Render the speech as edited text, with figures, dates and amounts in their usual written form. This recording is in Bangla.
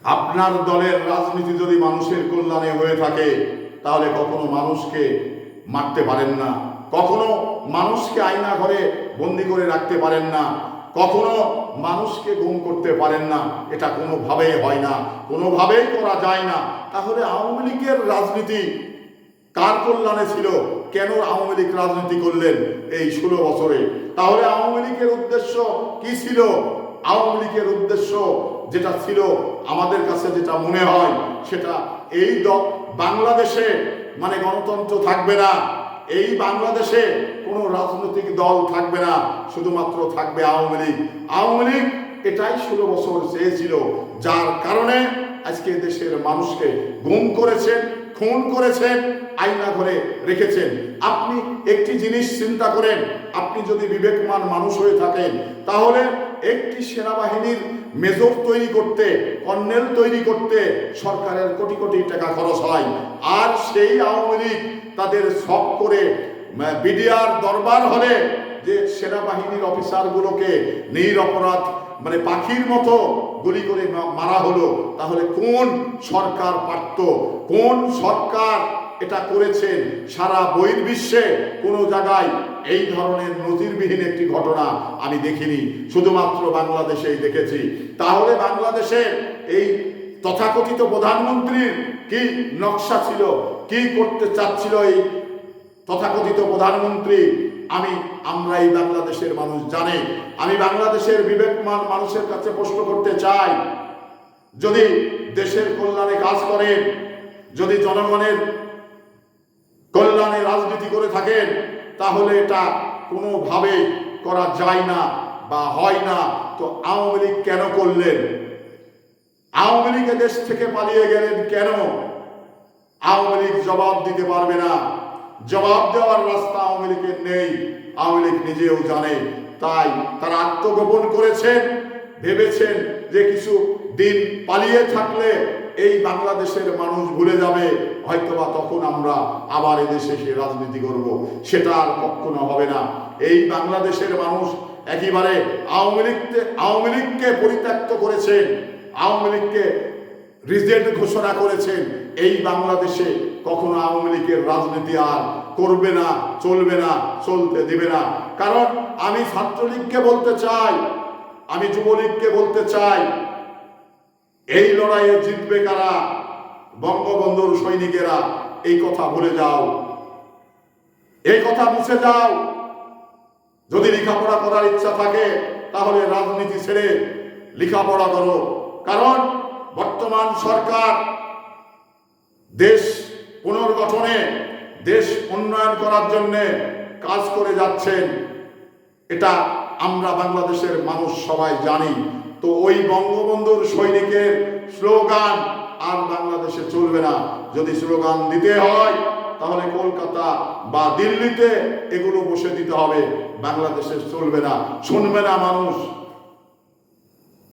আপনার দলের রাজনীতি যদি মানুষের কল্যাণে হয়ে থাকে তাহলে কখনো মানুষকে মারতে পারেন না, কখনো মানুষকে আয়না ঘরে বন্দি করে রাখতে পারেন না, কখনো মানুষকে গুম করতে পারেন না। এটা কোনোভাবেই হয় না, কোনোভাবেই করা যায় না। তাহলে আওয়ামী লীগের রাজনীতি কার কল্যাণে ছিল? কেন আওয়ামী লীগ রাজনীতি করলেন এই 16 বছরে? তাহলে আওয়ামী লীগের উদ্দেশ্য কি ছিল? আওয়ামী লীগের উদ্দেশ্য যেটা ছিল, আমাদের কাছে যেটা মনে হয়, সেটা এই বাংলাদেশে মানে গণতন্ত্র থাকবে না, এই বাংলাদেশে কোনো রাজনৈতিক দল থাকবে না, শুধুমাত্র থাকবে আওয়ামী লীগ। আওয়ামী লীগ এটাই 16 বছর চেয়েছিল, যার কারণে আজকে দেশের মানুষকে গুম করেছেন, খুন করেছেন, আয়না ঘরে রেখেছেন। আপনি একটি জিনিস চিন্তা করেন, আপনি যদি বিবেকমান মানুষ হয়ে থাকেন, তাহলে একটি সেনাবাহিনীর মেজর তৈরি করতে, কর্নেল তৈরি করতে সরকারের কোটি কোটি টাকা খরচ হয়। আর সেই আওয়ামী লীগ তাদের শখ করে বিডিআর দরবার হলে যে সেনাবাহিনীর অফিসারগুলোকে নিরপরাধ মানে পাখির মতো গুলি করে মারা হলো, তাহলে কোন সরকার পারত? কোন সরকার এটা করেছেন? সারা বহির্বিশ্বে কোনো জায়গায় এই ধরনের নজিরবিহীন একটি ঘটনা আমি দেখিনি, শুধুমাত্র বাংলাদেশেই দেখেছি। তাহলে বাংলাদেশে এই তথাকথিত প্রধানমন্ত্রীর কি নকশা ছিল, কি করতে চাচ্ছিল এই তথাকথিত প্রধানমন্ত্রী? আমরা এই বাংলাদেশের মানুষ জানে। আমি বাংলাদেশের বিবেকমান মানুষের কাছে প্রশ্ন করতে চাই, যদি দেশের কল্যাণে কাজ করেন, যদি জনগণের কল্যাণে রাজনীতি করে থাকেন, তাহলে এটা কোনোভাবে করা যায় না বা হয় না। তো আওয়ামী লীগ কেন করলেন? আওয়ামী লীগ দেশ থেকে পালিয়ে গেলেন কেন? আওয়ামী লীগ জবাব দিতে পারবে না, জবাব দেওয়ার রাস্তা আওয়ামী লীগের নেই, আওয়ামী লীগ নিজেও জানে। তাই তারা আত্মগোপন করেছেন, ভেবেছেন যে কিছু দিন পালিয়ে থাকলে এই বাংলাদেশের মানুষ ভুলে যাবে, হয়তোবা তখন আমরা আবার এদেশে এসে রাজনীতি করব। সেটা আর কখনো হবে না। এই বাংলাদেশের মানুষ একেবারে আওয়ামী লীগকে পরিত্যক্ত করেছেন, আওয়ামী লীগকে রিজেক্ট ঘোষণা করেছেন। এই বাংলাদেশে কখনো আওয়ামী লীগের রাজনীতি আর করবে না, চলবে না, চলতে দিবে না। কারণ আমি ছাত্রলীগকে বলতে চাই, আমি যুবলীগকে বলতে চাই, এই লড়াইয়ে জিতবে কারা? বঙ্গবন্ধুর সৈনিকেরা। এই কথা ভুলে যাও, এই কথা মুছে যাও। যদি লেখাপড়া করার ইচ্ছা থাকে তাহলে রাজনীতি ছেড়ে লেখাপড়া করো। কারণ বর্তমান সরকার দেশ পুনর্গঠনে, দেশ উন্নয়ন করার জন্য কাজ করে যাচ্ছেন, এটা আমরা বাংলাদেশের মানুষ সবাই জানি। তো ওই বঙ্গবন্ধুর সৈনিকের স্লোগান আর বাংলাদেশে চলবে না। যদি স্লোগান দিতে হয় তাহলে কলকাতা বা দিল্লিতে এগুলো বসে দিতে হবে, বাংলাদেশে চলবে না, শুনবে না মানুষ।